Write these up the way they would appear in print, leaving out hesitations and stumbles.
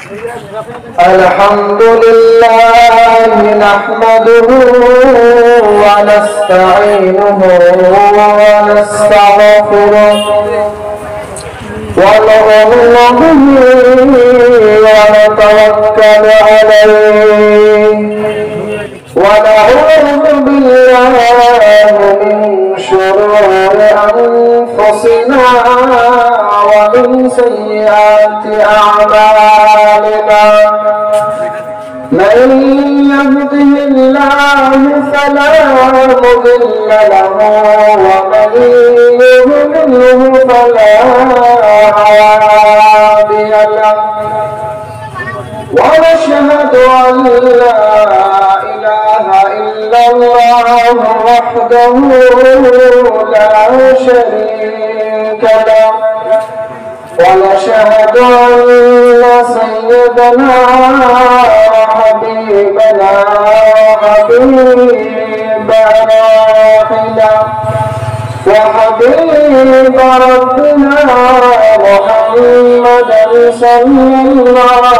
الحمد لله نحمده ونستعينه ونستغفره ونؤمن به ونتوكل عليه ونعوذ بالله من شرور أنفسنا ومن سيئات أعمالنا من يهده الله فلا مضل له ومن يضلله فلا هادي له ونشهد أن لا إله إلا الله وحده لا شريك له ونشهد أن سيدنا وحبيبنا وحبيب ربنا محمدا صلى الله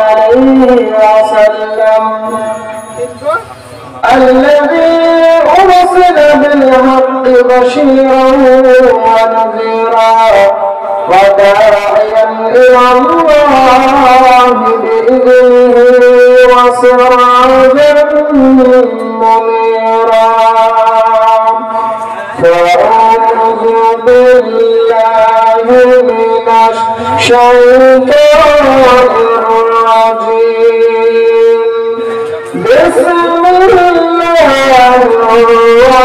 عليه وسلم الذي أرسل بالحق بشيرا ونذيرا وداعيا إلى الله بإذنه وسراجا منيرا فأعوذ بالله من الشيطان الرجيم بسم الله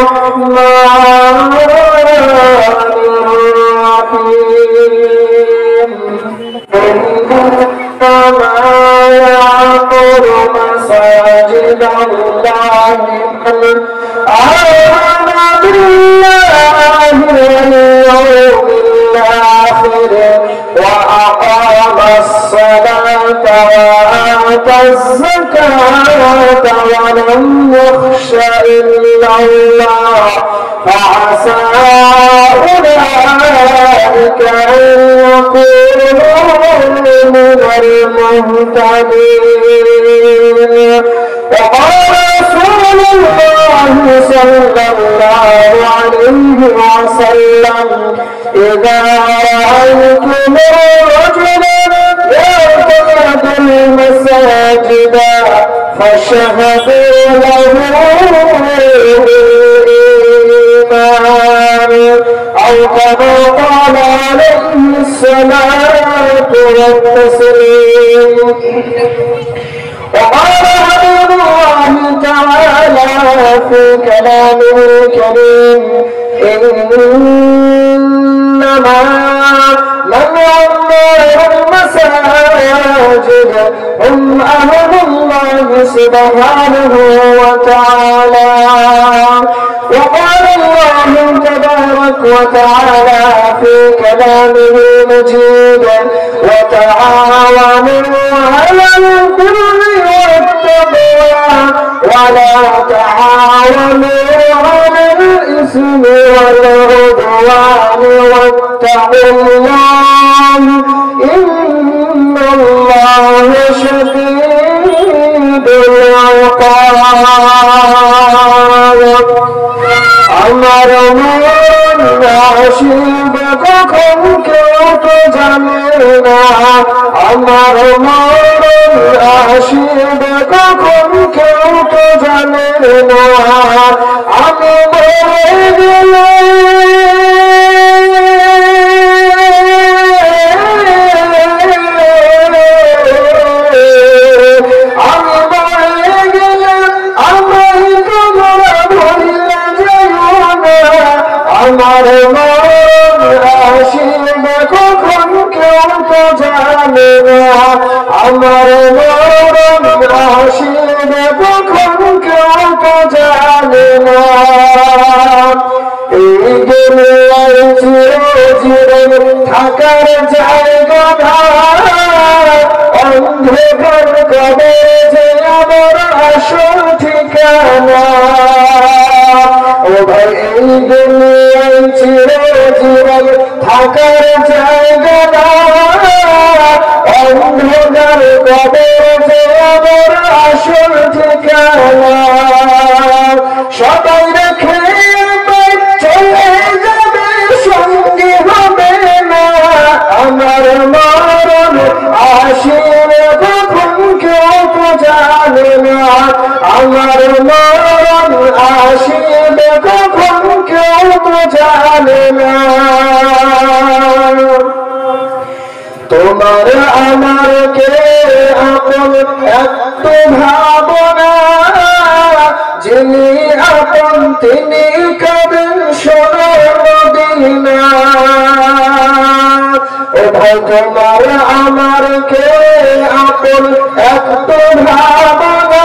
الرحمن الرحيم إنما يعمر مساجد الله من آمن بالله واليوم الآخر وأقام الصلاة وآتى الزكاة ولم يخش إلا الله فعسى أولئك أن يكونوا من المهتدين. وقال رسول الله صلى الله عليه وسلم إذا رأيتم رجلا يعتقد المساجد فاشهدوا له بالإيمان أو كما قال عليه الصلاة والتسليم. وقال حبيب الله تعالى في كلامه الكريم إنما من عمر المساجد هم أهل الله سبحانه وتعالى. وقال الله تبارك وتعالى في كلامه المجيد وتعاونوا على البر والتقوى ولا تعاونوا على الإثم والعدوان واتقوا الله إن الله شديد العقاب. আমার মন আসিবে কখন কেউ তো জানে না, আমার মন আসিবে কখন কেউ তো জানে না, আমি মরে গেলে আমার মন আসিবে কখন কেউ তো জানে না, আমার মন আসিবে কখন কেউ তো জানে না। এই দুনিয়ায় চিরজীবন থাকার জায়গা না, অন্ধকার কবে যে আমার আসল ঠিকানা। ও ভাই এই দুনিয়ায় চিরজীবন থাকার জায়গা না, অন্ধকার আমার কবর যে আমার আসল ঠিকানা সবাই রেখে চলে যাবে সঙ্গে হবে না আমার মরণ আসিবে কখন কেউ তো জানে না আমার মরণ আসিবে কখন কেউ তো জানে না তোমার আমার কে আপন একটু ভাবনা যিনি আপন তিনি কাঁদেন সোনার মদিনা ও ভাই তোমার আমার কে আপন একটু ভাবনা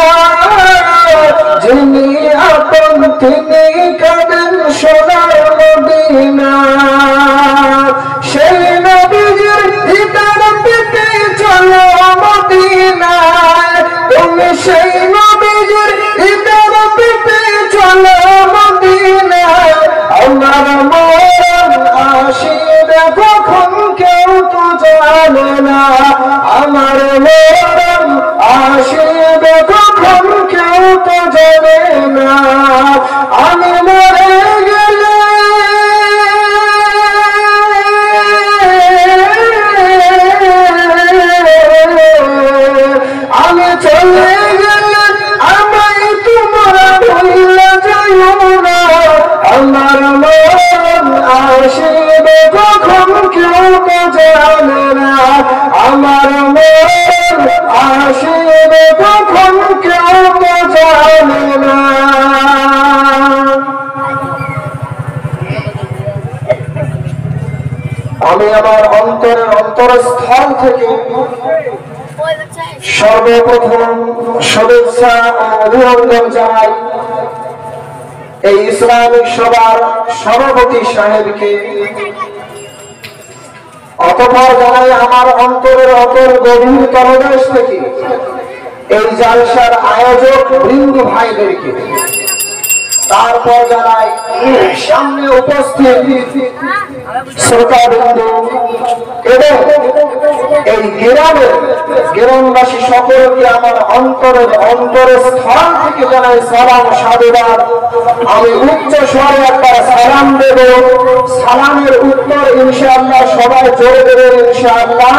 যিনি আপন তিনি কাঁদেন সোনার মদিনা সেই নবীজির হৃদয় পেতে চলো মদিনায় তুমি সেই নবীজির হৃদয় পেতে চলো মদিনায় আমার মরণ আসিবে কখন কেউ তো জানে না আমার মরণ আসিবে কখন কেউ তো জানে না আমি মরে গেলে আমি চলে গেলে আমায় তোমরা ভুলে যাইও না আমার মরণ আসিবে কখন কেউ তো জানে না আমার মরণ আসিবে কখন কেউ তো জানে না আমি আমার অন্তরের অন্তরস্থল থেকে সর্বপ্রথম শুভেচ্ছা ও অভিনন্দন জানাই এই ইসলামিক সভার সভাপতি সাহেবকে অতঃপর জানাই আমার অন্তরের অতল গভীর তলদেশ থেকে এই জালসার আয়োজক বৃন্দ ভাইদেরকে তারপর জানাই সামনে উপস্থিত শ্রোতাবৃন্দ এবং এই গ্রামবাসী সকলকে আমার অন্তরের স্থল থেকে জানাই সালাম সাধুবাদ আমি উচ্চ স্বরে একটা সালাম দেব সালামের উত্তর ইনশাআল্লাহ সবাই জোরে দেবেন ইনশাআল্লাহ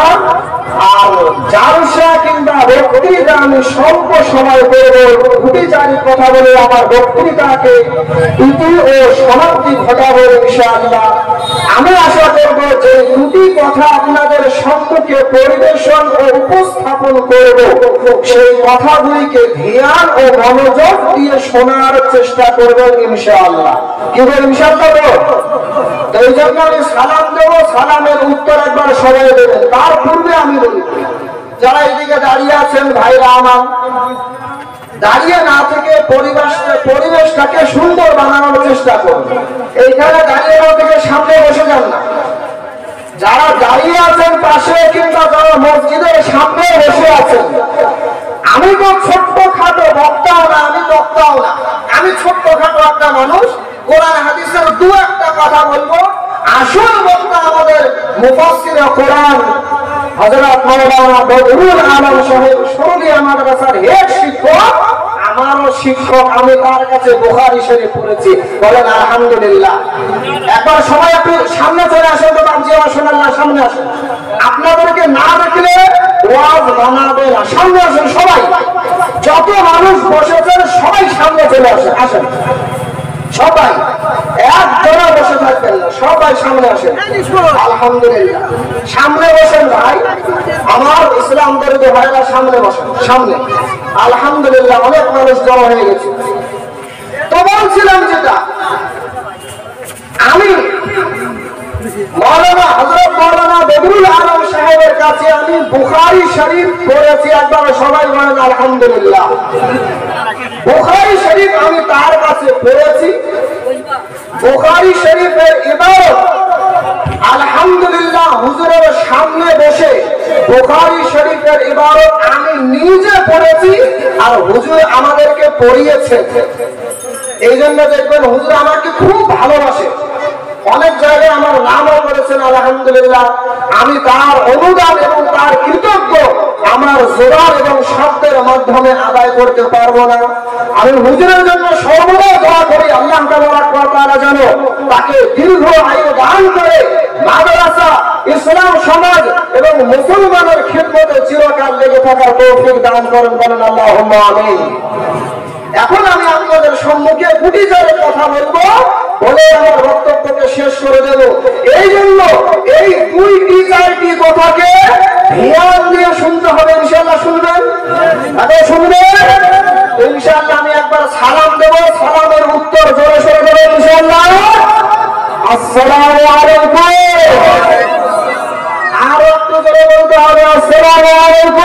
আর জালসা কিংবা বক্তৃতা আমি স্বল্প সময় করব খুবই জানি কথা বলে আমার বক্তৃতাকে ইতি ও সমাপ্তি ঘটাবো ইনশাআল্লাহ আমি আশা করব যে দুটি কথা আপনাদের সম্মুখে পরিবেশন ও উপস্থাপন করব সেই কথাগুলিকে ধ্যান ও মনোযোগ দিয়ে শোনার চেষ্টা করবেন ইনশাআল্লাহ কি বলেন ইনশাআল্লাহ তো এই জন্য আমি সালাম দেবো সালামের উত্তর একবার সবাই দেবেন তার পূর্বে আমি বলি যারা এদিকে দাঁড়িয়ে আছেন ভাইরা আমার দাঁড়িয়ে না থেকে পরিবেশটাকে সুন্দর বানানোর চেষ্টা করুন এইখানে দাঁড়িয়ে না থেকে সামনে বসে যান না যারা দাঁড়িয়ে আছেন পাশে কিংবা যারা মসজিদের সামনে বসে আছেন আমি তো ছোট্ট খাটো বক্তাও না আমি বক্তাও না আমি ছোট্ট খাটো একটা মানুষ কোরআন হাদিসের দু একটা কথা বলবো আসল বক্তা আমাদের মুফাসসির কোরআন হযরত মাওলানা বদরুল আলম সাহেব শরীয়ত মাদ্রাসার হেড শিক্ষক আমারও শিক্ষক আমি তার কাছে বুখারী শরীফ পড়েছি বলেন আলহামদুলিল্লাহ একবার সবাই একটু সামনে চলে আসেন তো বাবজি আমার সোনাল্লাহ সামনে আসেন আপনাদেরকে না দেখলে ওয়াজ বানাবে না সামনে আসেন সবাই যত মানুষ বসেছেন সবাই সামনে চলে আসেন আসেন সবাই একজনা বসে থাকবেন না সবাই সামনে আসেন আলহামদুলিল্লাহ সামনে বসেন ভাই আমার ইসলাম দরদি ভাইরা সামনে বসেন সামনে আলহামদুলিল্লাহ অনেক মানুষ জমা হয়ে গেছে তো বলছিলাম যেটা আমি হযরত মাওলানা বদরুল আলম সাহেবের কাছে আমি বুখারী শরীফ পড়েছি একবার সবাই বলেন আলহামদুলিল্লাহ বুখারী শরীফ আমি তার কাছে পড়েছি বুখারী শরীফের ইবারত আলহামদুলিল্লাহ হুজুরের সামনে বসে বুখারী শরীফের ইবারত আমি নিজে পড়েছি আর হুজুর আমাদেরকে পড়িয়েছেন এই জন্য দেখবেন হুজুর আমাকে খুব ভালোবাসে অনেক জায়গায় আমার নামও করেছেন, আলহামদুলিল্লাহ। আমি তার অনুদান এবং তার কৃতজ্ঞ আমার জোরার এবং শব্দের মাধ্যমে আদায় করতে পারবো না। আমি হুজুরের জন্য সর্বদা দোয়া করি, আল্লাহ তাআলা যেন তাকে দীর্ঘ আয়ু দান করে মাদ্রাসা, ইসলাম সমাজ এবং মুসলমানের খিদমতে চিরকাল লেগে থাকার তৌফিক দান করেন, বলেন আল্লাহুম্মা আমিন। এখন আমি আপনাদের সম্মুখে দুটি জায়গায় কথা বলবো, বলে আমার বক্তব্যকে শেষ করে দেব। এই জন্য এই দুইটি চারটি কথাকে ধ্যান দিয়ে শুনতে হবে। ইনশাআল্লাহ শুনবেন? আগে শুনবেন ইনশাআল্লাহ। আমি একবার সালাম দেব, সালামের উত্তর জোরে সরে দেবেন ইনশাআল্লাহ। আসসালামু আলাইকুম। আর একটু জোরে বলতে হবে, আসসালামু আলাইকুম।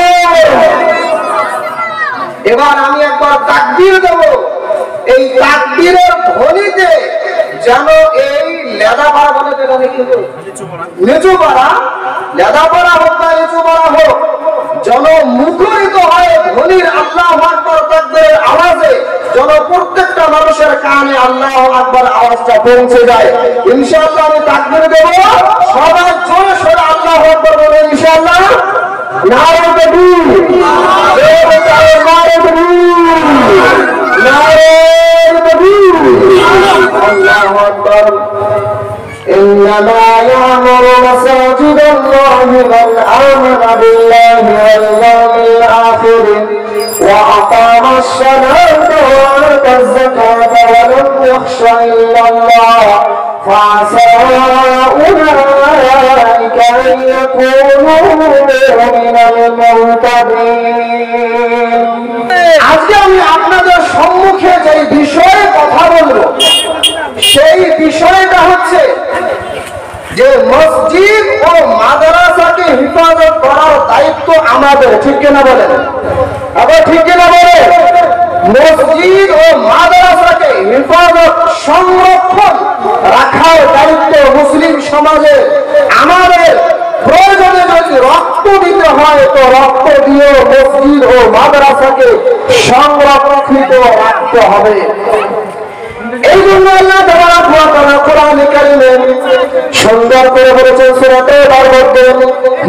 এবার আমি একবার তাকবীর দেব। এই তাকবীরের ধ্বনিতে যেন এই লেদাপাড়া বলে যেটা কিন্তু নিচুপাড়া, লেদাপাড়া হোক বা নিচুপাড়া হোক, যেন মুখরিত হয় ধ্বনির আল্লাহু আকবার তাকবীরের আওয়াজে, যেন প্রত্যেকটা মানুষের কানে আল্লাহু আকবার আওয়াজটা পৌঁছে যায়। ইনশাআল্লাহ আমি তাকবীর দেব, সবাই জোরে সোরে আল্লাহু আকবার বলবেন ইনশাআল্লাহ। নারে তাকবীর, নারে তাকবীর, নারে তাকবীর, আল্লাহু আকবার। إنما يعمر مساجد الله من آمن بالله واليوم الآخر وأقام الصلاة وآتى الزكاة ولم يخش إلا الله فعسى أولئك أن يكونوا من المهتدين। আজকে আমি আপনাদের সম্মুখে যে বিষয়ে কথা বলবো, সেই বিষয়টা হচ্ছে যে মসজিদ ও মাদ্রাসাকে হেফাজত করার দায়িত্ব আমাদের, ঠিক কিনা বলেন? আবার ঠিক কিনা বলেন? মসজিদ ও মাদ্রাসাকে হেফাজত, সংরক্ষণ রাখার দায়িত্ব মুসলিম সমাজে আমাদের। প্রয়োজনে যদি রক্ত দিতে হয় তো রক্ত দিয়ে মসজিদ ও মাদ্রাসাকে সংরক্ষিত রাখতে হবে। এই জন্য আল্লাহ তাবারক ওয়া তাআলা কোরআনে কারিমে সুন্দর করে বলেছেন সূরা তাওবার মধ্যে,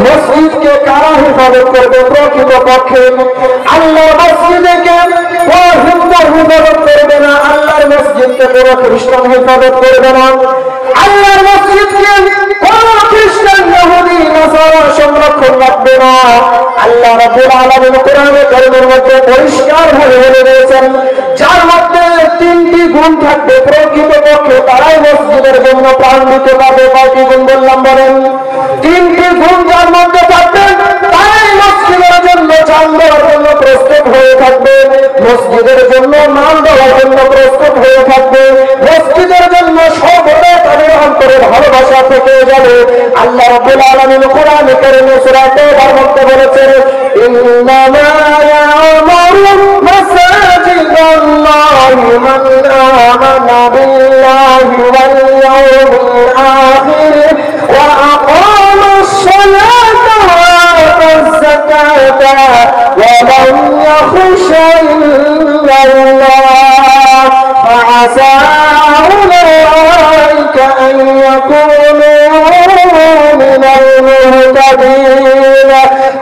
মসজিদকে কারা হেফাজত করবে? প্রকৃতপক্ষে আল্লাহর মসজিদকে কোন হিন্দু হেফাজত করবে না, আল্লাহর মসজিদকে কোন খ্রিস্টান হেফাজত করবে না, আল্লাহর মসজিদকে কোন খ্রিস্টান, ইহুদি, নাসারা সংরক্ষণ রাখবে না। আল্লাহ রাব্বুল আলামিন কোরআনে কারিমের মধ্যে পরিষ্কার ভাবে বলে দিয়েছেন, যার মধ্যে তিনটি গুণ থাকবে প্রকৃতপক্ষে তারাই মসজিদের জন্য প্রাণ দিতে পারবে। কয়টি গুণ বললাম বলেন? তিনটি গুণ যার মধ্যে থাকবে তারাই মসজিদের জন্য জান দেওয়ার জন্য প্রস্তুত হয়ে থাকবে, মসজিদের জন্য মান দেওয়ার জন্য প্রস্তুত হয়ে থাকবে, মসজিদের জন্য সর্বদা তাদের অন্তরে ভালোবাসা থেকে যাবে। আল্লাহ রাব্বুল আলামিন কোরআনে কারিমে সূরা তাওবার মধ্যে বলেছেন, ইন্নামা ইয়া'মুরু মাসাজিদাল্লাহি মান আমানা বিল্লাহি ওয়াল ইয়াউমিল আখির ওয়া আকামাস সালাতা ওয়া আতাজ যাকাতা ওয়া লাম ইয়াখশা ইল্লাল্লাহ ফাআসা উলাইকা আন ইয়াকুনু মিনাল মুহতাদিন।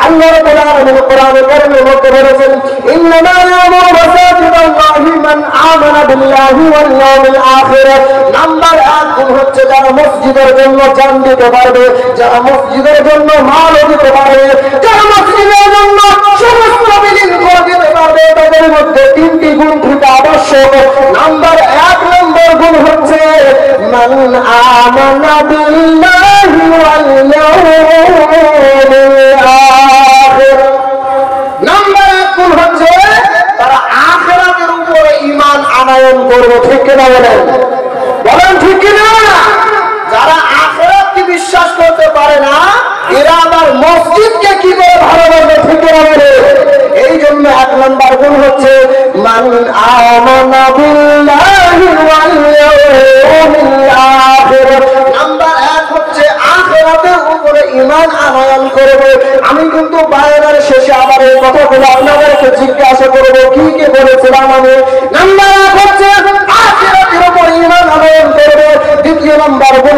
আল্লাহ রাব্বুল আলামিন কোরআনে কারিমের মধ্যে বলেছেন, ইন্নামা ইয়া'মুরু মাসাজিদাল্লাহি মান আমানা বিল্লাহি ওয়াল ইয়াউমিল আখির। নাম্বার 1 গুণ হচ্ছে যারা মসজিদের জন্য জান দিতে পারবে, যারা মসজিদের জন্য মাল দিতে পারবে, যারা মসজিদের জন্য সমস্ত বিলীন করে দিতে পারবে, তাদের মধ্যে তিনটি গুণ থাকা আবশ্যক। নাম্বার 1 নম্বর গুণ হচ্ছে মান আমানা বিল্লাহি ওয়াল ইয়াউমিল আখির। নাম্বার 1 গুণ হচ্ছে তারা আখিরাতের উপরে ঈমান আনয়ন করবে, ঠিক কিনা বলেন? বলেন ঠিক কিনা? যারা আখিরাতকে বিশ্বাস করতে পারে না, এরা আবার মসজিদকে কি করে ভালোবাসবে, ঠিক কিনা বলেন? এই জন্য 1 নম্বর গুণ হচ্ছে মান আমানা বিল্লাহি ওয়াল ইয়াউমিল আখির। নাম্বার 1 হচ্ছে আখিরাতের উপরে ঈমান আনয়ন করবে। আমি কিন্তু বায়ানের শেষে আবার এই কথাগুলো আপনাদেরকে জিজ্ঞাসা করব, কি কি বলেছিলাম আমি। নাম্বার 1 হচ্ছে আখিরাতের উপর ঈমান আনয়ন করবে। দ্বিতীয় নম্বর গুণ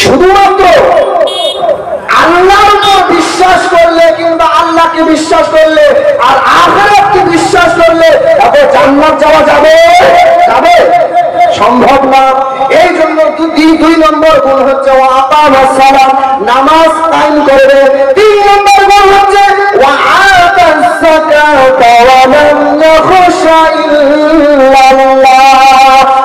শুধুমাত্র আল্লাহর উপর বিশ্বাস করলে কিংবা আল্লাহকে বিশ্বাস করলে আর আখিরাতকে বিশ্বাস করলে তবে জান্নাত যাওয়া যাবে যাবে সম্ভব না। এই জন্য দুই নম্বর গুণ হচ্ছে ওয়া আকামাস সালাত, নামাজ কায়েম করবে। 3 নম্বর গুণ হচ্ছে ওয়া আতাস যাকাতা ওয়া লাম ইয়াখশা ইল্লাল্লাহ।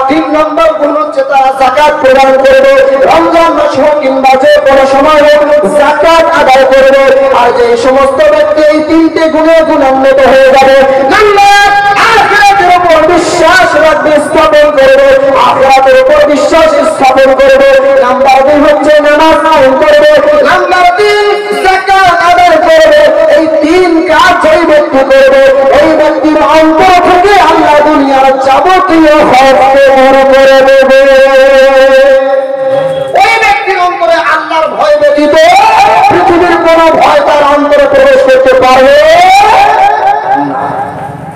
3 নম্বর গুণ হচ্ছে তারা যাকাত প্রদান করবে, রমজান মাস হোক কিংবা যে কোনো সময় হোক যাকাত আদায় করবে। আর যে সমস্ত ব্যক্তি এই 3টে গুণে গুণান্বিত হয়ে যাবে, নাম্বার আখিরাতের উপর বিশ্বাস রাখবে, স্থাপন করবে, আখিরাতের উপর বিশ্বাস স্থাপন করবে। নাম্বার 2 হচ্ছে নামাজ কায়েম করবে। নাম্বার 3 যাকাত আদায় করবে। এই 3 কাজ যেই ব্যক্তি করবে ওই ব্যক্তির অন্তর থেকে আল্লাহ দুনিয়ার যাবতীয় ভয়কে দূর করে দেবে। ওই ব্যক্তির অন্তরে আল্লাহর ভয় ব্যতীত পৃথিবীর কোনো ভয় তার অন্তরে প্রবেশ করতে পারবে না।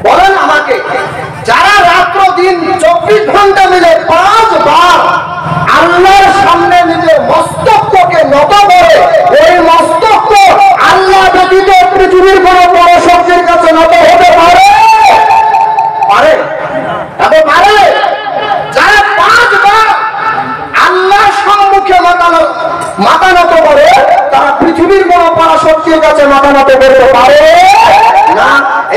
বলেন আমাকে, যারা রাত্র দিন 24 ঘন্টা মিলে 5 বার আল্লাহর সামনে নিজের মস্তককে নত করে, ওই মস্তক আল্লাহ ব্যতীত পৃথিবীর কোন বড় শক্তির কাছে নত হতে পারে পারে পারে? যারা 5 বার আল্লাহর সম্মুখে মাথা নত করে তারা পৃথিবীর কোন পরাশক্তির কাছে মাথা নত করতে পারে না।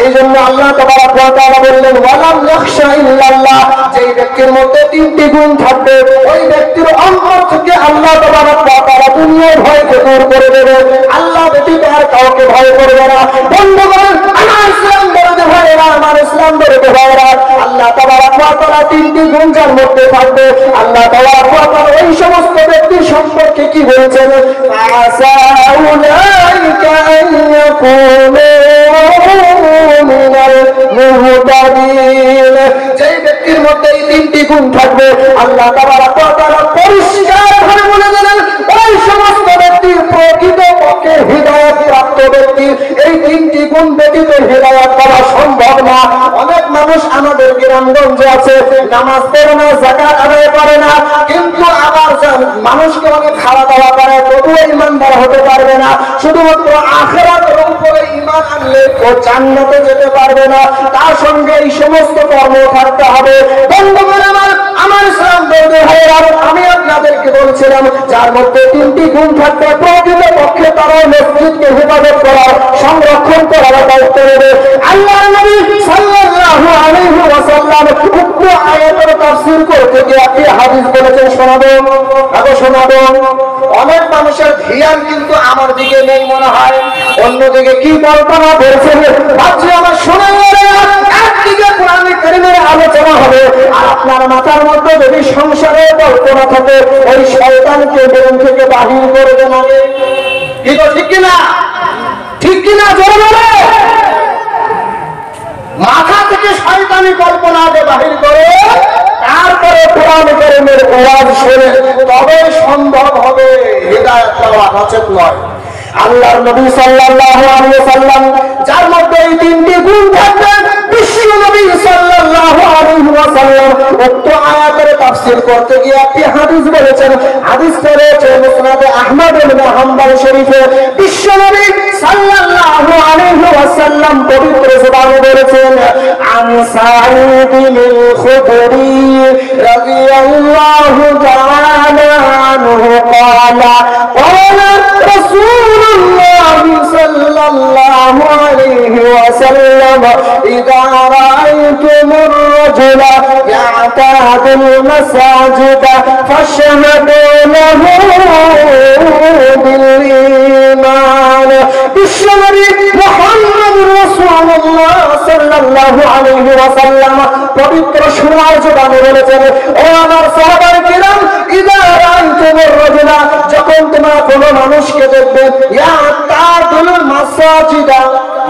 এই জন্য আল্লাহ তাবারক ওয়া তাআলা বললেন ওয়ালাম ইয়াখশা ইল্লাল্লাহ। যেই ব্যক্তির মধ্যে 3টি গুণ থাকবে ওই ব্যক্তির অন্তর থেকে আল্লাহ তাবারক ওয়া তাআলা দুনিয়ার ভয়কে দূর করে দেবে, আল্লাহ ব্যতীত আর কাউকে ভয় করবে না। বন্ধুগণ, আমার ইসলাম বলতে ভাইরা, আমার ইসলাম বলতে ভাইরা, আল্লাহ তাবারক ওয়া তাআলা 3টি গুণ যার মধ্যে থাকবে আল্লাহ তাবারক ওয়া তাআলা ওই সমস্ত ব্যক্তির সম্পর্কে কি বলছেন? আসা উলাইকা আন ইয়াকুনু যেই ব্যক্তির মধ্যে এই 3টি গুণ থাকবে আল্লাহ তাবারক ওয়া তাআলা পরিষ্কার ভাবে বলে দিলেন ওই সমস্ত ব্যক্তির প্রকৃত পক্ষে হিদায়াত প্রাপ্ত ব্যক্তি। এই 3টি গুণ ব্যতীত হিদায়াত পাওয়া সম্ভব না। অনেক মানুষ আমাদের গ্রামগঞ্জে আছে, নামাজ পড়ে না, যাকাত আদায় করে না, কিন্তু আবার মানুষকে অনেক খাওয়া দাওয়া করে, তবুও ইমানদার হতে পারবে না। শুধুমাত্র আখিরাতের উপরে ঈমান আনলে ও জান্নাতে যেতে পারবে না, তার সঙ্গে এই সমস্ত কর্ম থাকতে হবে। বন্ধুগণ আমার ইসলাম বলতে ভাইরা, আমি আপনাদেরকে বলছিলাম যার মধ্যে 3টি গুণ থাকবে প্রকৃত পক্ষে তারা মসজিদকে হেফাজত করার, সংরক্ষণ করার দায়িত্ব নেবে। আল্লাহ নবী সাল্লাল্লাহু আলাইহি ওয়াসাল্লাম উক্ত আয়াতের তাফসীর করতে গিয়ে একটি হাদিস বলেছেন, শোনাবো আগে শোনাবো। অনেক মানুষের ধ্যান কিন্তু আমার দিকে নেই মনে হয়, অন্যদিকে কি কল্পনা করছেন ভাবছি আমার শোনা গেলে একদিকে কোরআনে কারীমের আলোচনা হবে আর আপনার মাথার মধ্যে যদি সংসারের কল্পনা থাকে ওই শয়তানকে বেরোন থেকে বাহির করে দেন আগে। কি তো ঠিক কিনা? ঠিক কিনা? জোরে বলে। মাথা থেকে শয়তানি কল্পনা আগে বাহির করে তারপরে কোরআনে কারীমের ওয়াজ শুনে তবে সম্ভব হবে হিদায়াত পাওয়া, নচেত নয়। আল্লাহর নবী সাল্লাল্লাহু আলাইহি ওয়াসাল্লাম যার মধ্যে এই 3টি গুণ থাকবে, বিশ্ব নবী সাল্লাল্লাহু আলাইহি ওয়াসাল্লাম উক্ত আয়াতের তাফসীর করতে গিয়ে একটি হাদিস বলেছেন। হাদিসটা রয়েছে মুসনাদে আহমদ ইবনে হাম্বল শরীফে। বিশ্ব নবী সাল্লাল্লাহু আলাইহি ওয়াসাল্লাম পবিত্র জবানে বলেছেন, আন সাঈদ বিল খুদরি রাদিয়াল্লাহু তাআলা আনহু ক্বালা ক্বালা রাসূলুল্লাহ সাল্লাল্লাহু আলাইহি ওয়াসাল্লাম ইযা রাআইতুমুর রাজুলা ইয়াতাদুল মাসাজিদা ফাশহাদু লাহু বিল ঈমান। বিশ্বনবী মুহাম্মদুর রাসূলুল্লাহ সাল্লাল্লাহু আলাইহি ওয়াসাল্লাম পবিত্র সুরার জবানে বলেছেন, ও আমার সাহাবায়ে কিরাম, ইযা রাআইতুমুর রাজুলা, যখন তোমরা কোন মানুষকে দেখবে, ইয়াতাদুল মাসাজিদা,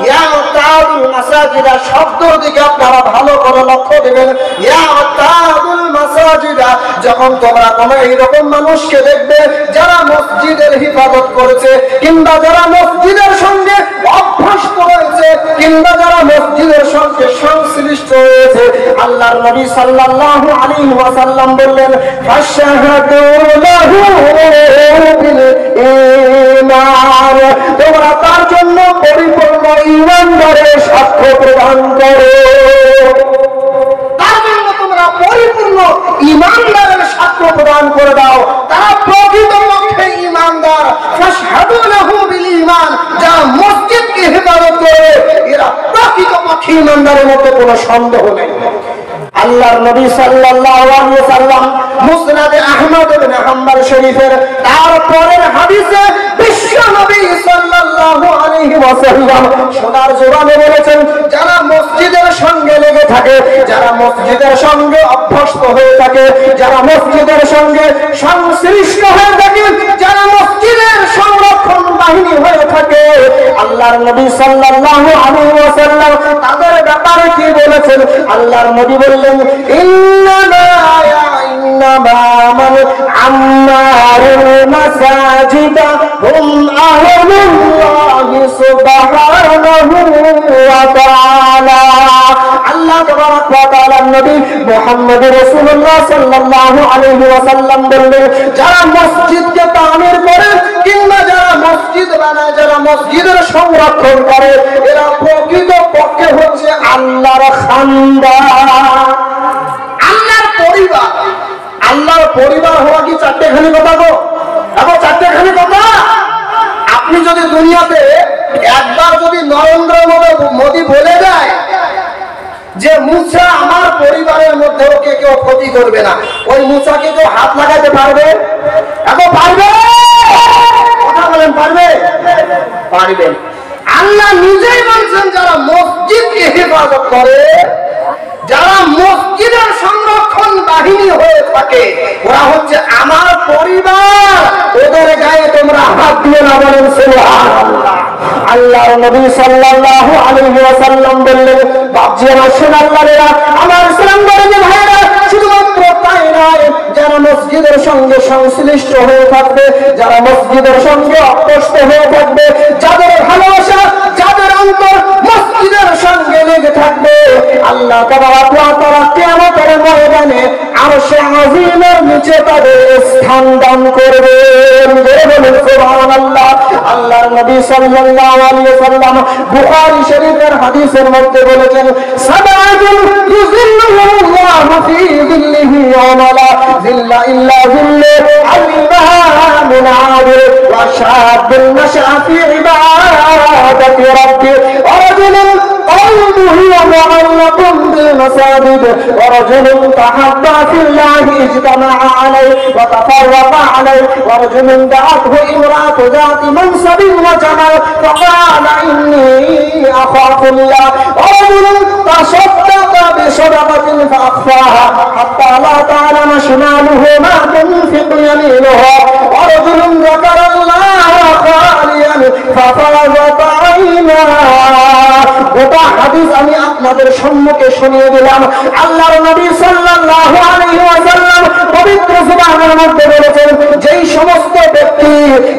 ইয়াতাদুল মাসাজিদা শব্দের দিকে আপনারা ভালো করে লক্ষ্য দিবেন। ইয়াতাদুল মাসাজিদা মাসাজিদা, যখন তোমরা কোনো এইরকম মানুষকে দেখবে যারা মসজিদের হিফাজত করেছে, কিংবা যারা মসজিদের সঙ্গে অভ্যস্ত হয়েছে, কিংবা যারা মসজিদের সঙ্গে সংশ্লিষ্ট হয়েছে, আল্লাহর নবী সাল্লাল্লাহু আলাইহি ওয়াসাল্লাম বললেন, ফাশহাদু লাহু বিল ঈমান, তোমরা তার জন্য পরিপূর্ণ ঈমানদারের সাক্ষ্য প্রদান করো। তার জন্য তোমরা পরিপূর্ণ ঈমানদারের সাক্ষ্য প্রদান করে দাও, তারা প্রকৃতপক্ষে ঈমানদার। ফাশহাদু লাহু বিল ঈমান, যারা মসজিদকে হেফাজত করে এরা প্রকৃতপক্ষে ঈমানদারের মধ্যে কোনো সন্দেহ নেই। আল্লাহর নবী সাল্লাল্লাহু আলাইহি ওয়াসাল্লাম মুসনাদে আহমদ ইবনে হাম্বল শরীফের তারপরের হাদিসে বিশ্ব নবী সাল্লাল্লাহু আলাইহি ওয়াসাল্লাম সোনার জবানে বলেছেন, যারা মসজিদের সঙ্গে লেগে থাকে, যারা মসজিদের সঙ্গে অভ্যস্ত হয়ে থাকে, যারা মসজিদের সঙ্গে সংশ্লিষ্ট হয়ে থাকে, যারা মসজিদের সংরক্ষণ বাহিনী হয়ে থাকে, আল্লাহর নবী সাল্লাল্লাহু আলাইহি ওয়াসাল্লাম তাদের ব্যাপারে কি বলেছেন? আল্লাহর নবী বললেন, ইন্নামা মান আমারুল মাসাজিদা হুম আহলুল্লাহি সুবহানাহু ওয়া তাআলা। আল্লাহ তাবারাক ওয়া তাআলার নবী মুহাম্মদ রাসূলুল্লাহ সাল্লাল্লাহু আলাইহি ওয়াসাল্লাম বললেন, যারা মসজিদকে তামির করে, কিংবা যারা মসজিদ বানায়, যারা মসজিদের সংরক্ষণ করে, এরা প্রকৃত পক্ষে হচ্ছে আল্লাহর খানদান, আল্লাহর পরিবার। আল্লাহর পরিবার হওয়া কি চারটেখানি কথা গো? এখন চারটেখানি কথা। আপনি যদি দুনিয়াতে একবার যদি নরেন্দ্র মোদী বলে দেয় যে মুসা আমার পরিবারের মধ্যে ওকে কেউ ক্ষতি করবে না, ওই মুসাকে কেউ হাত লাগাতে পারবে? এখন পারবে? কথা বলেন, পারবে? পারবেন। আল্লাহ নিজেই বলছেন, যারা মসজিদকে হেফাজত করে, যারা মসজিদের সংরক্ষণ বাহিনী হয়ে থাকে, ওরা হচ্ছে আমার পরিবার, ওদের গায়ে তোমরা হাত দিয়ে না। বলেন সুবহানাল্লাহ। আল্লাহর নবী সাল্লাল্লাহু আলাইহি ওয়াসাল্লাম বললেন, বাপজি আমার সোনাল্লাহরা, আমার ইসলাম বলেন ভাইরা, শুধুমাত্র তাই নয়, যারা মসজিদের সঙ্গে সংশ্লিষ্ট হয়ে থাকবে, যারা মসজিদের সঙ্গে অভ্যস্ত হয়ে থাকবে, যাদের ভালোবাসা, যাদের অন্তর মসজিদের সঙ্গে লেগে থাকবে, আল্লাহ তাবারাক ওয়া তাআলা কিয়ামতের ময়দানে আরশে আজিমের নিচে তাদের স্থান দান করবেন। বলেন সুবহানাল্লাহ। আল্লাহর নবী সাল্লাল্লাহু আলাইহি ওয়াসাল্লাম বুখারী শরীফের হাদিসের মধ্যে বলেছেন, সাবাতুন ইউযিল্লুহুল্লাহু ফি যিল্লিহি ইয়াওমা লা যিল্লা ইল্লা যিল্লুহু, আল-ইমামুল আদিল ওয়া শাবুন নাশআ ফি ইবাদাতি রাব্বিহি, ওয়া রাজুলুন قلبه معلق بالمساجد، ورجل تحبى في الله اجتمع عليه وتفرق عليه، ورجل دعته امرأة ذات منصب وجمال فقال إني أخاف الله، ورجل تصدق بصدقة فأخفاها حتى لا تعلم شماله ما تنفق يمينه، ورجل ذكر الله خاليا ففاضت عيناه। গোটা হাদিস আমি আপনাদের সম্মুখে শুনিয়ে দিলাম। আল্লাহর নবী সাল্লাল্লাহু আলাইহি ওয়াসাল্লাম পবিত্র জবানের মধ্যে বলেছেন, যেই সমস্ত ব্যক্তি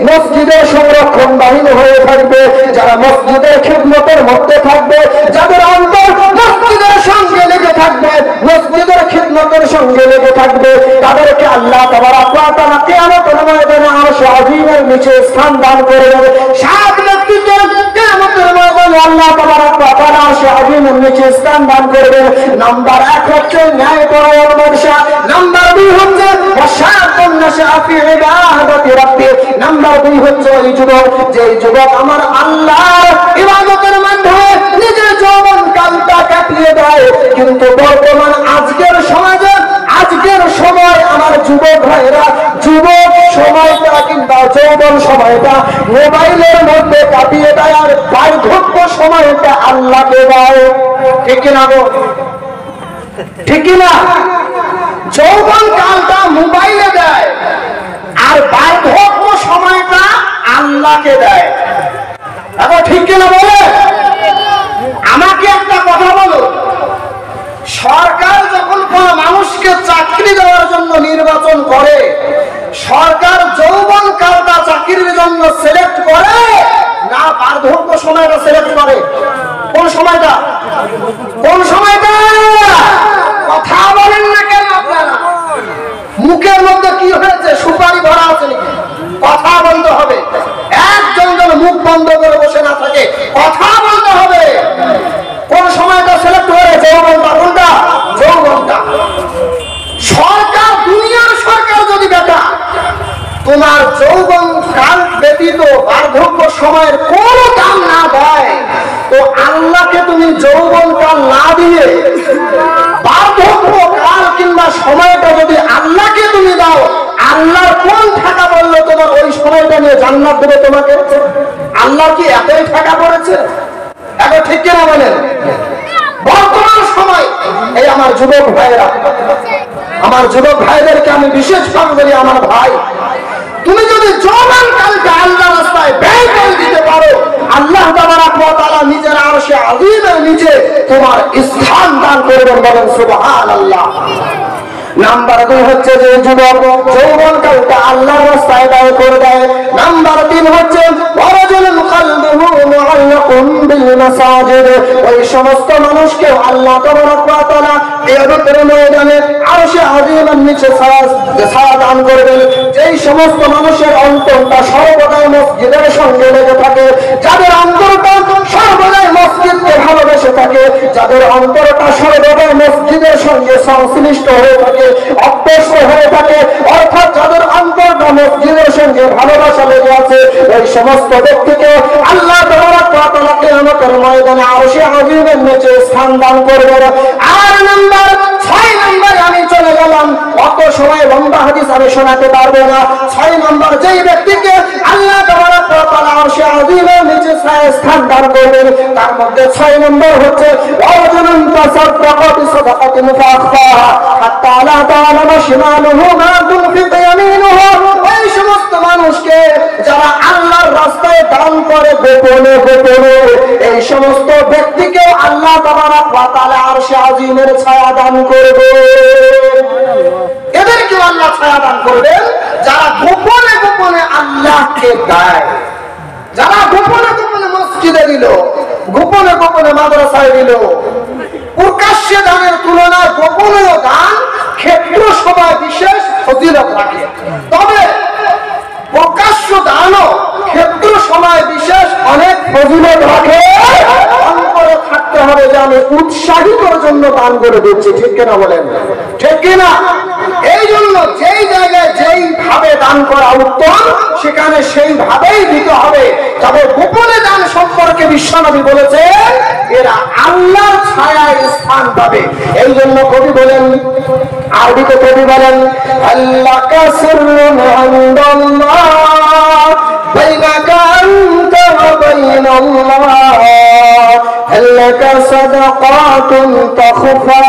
মসজিদের সংরক্ষণ বাহিনী হয়ে থাকবে, যারা মসজিদের খিদমতের মধ্যে থাকবে, যাদের অন্তর মসজিদের সঙ্গে লেগে থাকবে, মসজিদের খিদমতের সঙ্গে লেগে থাকবে, তাদেরকে আল্লাহ তাবারাক ওয়া তাআলা কিয়ামতের ময়দানে আরশে আজিমের নিচে স্থান দান করবেন। সাত ব্যক্তিকে কিয়ামতের ময়দানে আল্লাহ তাবারাক ওয়া তাআলা আরশে আজিমের নিচে স্থান দান করবেন। নাম্বার 1 হচ্ছে ন্যায়পরায়ণ বাদশা, নাম্বার 2 হচ্ছে ওয়াশাবুন নাশআ ফি ইবাদাতি রাব্বি, নাম্বার 2 হচ্ছে ওই যুবক, যে যুবক আমার আল্লাহর ইবাদতের মাধ্যমে নিজের যৌবন কালটা কাটিয়ে দেয়। কিন্তু বর্তমান আজকের সমাজে, আজকের সময় আমার যুবক ভাইরা যুবক সময়টা কিংবা যৌবন সময়টা মোবাইলের মধ্যে কাটিয়ে দেয়, আর বার্ধক্য সময়টা আল্লাহকে দেয়। ঠিক না গো? ঠিক না? যৌবন কালটা মোবাইলে দেয়, আর বার্ধক্য সময়টা আল্লাহকে দেয়। এখন ঠিক কিনা বলে? আমাকে একটা কথা বলো, সরকার যখন কোন মানুষকে চাকরি চাকরি দেওয়ার জন্য নির্বাচন করে, সরকার যৌবন কালটা চাকরির জন্য সিলেক্ট করে না বার্ধক্য সময়টা সিলেক্ট করে? কোন সময়টা? কোন সময়টা? কথা বলেন না কেন আপনারা? মুখের মধ্যে কি হয়েছে? সুপারি ভরা আছে নাকি? কথা বলতে হবে। একজন যেন মুখ বন্ধ করে বসে না থাকে, কথা বলতে হবে। কোন সময়টা সিলেক্ট করে? যৌবনটা। কোনটা? যৌবনটা। সরকার, দুনিয়ার সরকার যদি বেটা তোমার যৌবন কাল ব্যতীত বার্ধক্য সময়ের কোন দাম না দেয়, তো আল্লাহকে তুমি যৌবন কাল না দিয়ে বার্ধক্য কাল কিংবা সময়টা যদি আল্লাহকে তুমি দাও, আল্লাহর কোন টাকা বললো তোমার ওই সময়টা নিয়ে জান্নাত দেবে তোমাকে? আল্লাহ কি এতই টাকা পড়েছে? এখন ঠিক কিনা বলেন? বর্তমান সময় এই আমার যুবক ভাইয়েরা, আমার যুবক ভাইদেরকে আমি বিশেষ ভাবে বলি, আমার ভাই, তুমি যদি যৌবন কালকে আল্লাহ রাস্তায় ব্যয় করে দিতে পারো, আল্লাহ তাবারক ওয়া তাআলা নিজের আরশে আযীমের নিচে তোমার স্থান দান করবেন। বলেন সুবহানাল্লাহ। নাম্বার 2 হচ্ছে যে যুবক যৌবন কালটা আল্লাহর রাস্তায় ব্যয় করে দেয়। নাম্বার 3 হচ্ছে ওয়ারাজুলুন কলবুহু মুআল্লাকুন বিল মাসাজিদ। ওই সমস্ত মানুষকে আল্লাহ তাবারক ওয়া তাআলা কিয়ামতের ময়দানে আরশে আযীমের নিচে ছায়া দান করবেন। যেই সমস্ত মানুষের অন্তরটা সর্বদাই মসজিদের সঙ্গে লেগে থাকে, যাদের অন্তরটা সর্বদাই মসজিদকে ভালোবেসে থাকে, যাদের অন্তরটা সর্বদাই মসজিদের সঙ্গে সংশ্লিষ্ট হয়ে থাকে, অভ্যস্ত হয়ে থাকে, অর্থাৎ যাদের অন্তরটা মসজিদের সঙ্গে ভালোবাসা লেগে আছে, এই সমস্ত ব্যক্তিকে আল্লাহ তাবারক ওয়া তাআলা কিয়ামতের ময়দানে আরশে আযীমের নিচে স্থান দান করবেন। আর নাম্বার 6 নম্বরে আমি চলে গেলাম, অত সময় লম্বা হাদিস আমি শোনাতে পারবো না। 6 নম্বর যেই ব্যক্তিকে আল্লাহ তাবারক ওয়া তাআলা আরশে আযীমের নিচে স্থান দান করবেন, তার মধ্যে 6 নম্বর হচ্ছে ওয়ারাজুলুন তাসাদদাকা বিসাদাকাতিন ফাআখফাহা হাত্তা লা তা'লামা শিমালুহু মা তুনফিকু ইয়ামিনুহু। ওই সমস্ত মানুষকে যারা আল্লাহর রাস্তায় দান করে গোপনে গোপনে, এই সমস্ত ব্যক্তিকে আল্লাহ তাবারক ওয়া তাআলা আরশে আযীমের ছায়া দান করবে। এদেরকে আল্লাহ ছায়া দান করবেন যারা গোপনে গোপনে আল্লাহকে দেয়, যারা গোপনে গোপনে মসজিদে দিল, গোপনে গোপনে মাদ্রাসায় দিল। প্রকাশ্যে দানের তুলনায় গোপনে দান ক্ষেত্র সময় বিশেষ ফজিলত রাখে, তবে প্রকাশ্য দানও ক্ষেত্র সময় বিশেষ অনেক ফজিলত রাখে। অন্তরে থাকতে হবে যে আমি উৎসাহিতর জন্য দান করে দিচ্ছি। ঠিক কিনা বলেন? ঠিক কিনা? এই জন্য যেই জায়গায় যেই ভাবে দান করা উত্তম, সেখানে সেই ভাবেই দিতে হবে। তবে গোপনে দান সম্পর্কে বিশ্বনবী বলেছে এরা আল্লাহর ছায়ায় স্থান পাবে। এই জন্য কবি বলেন, আরবিতে কবি বলেন, আল্লাকা সিররুন ইনদাল্লাহ বাইনাকা আনতা ওয়া বাইনাল্লাহ আল্লাকা সাদাকাতুন তাখফা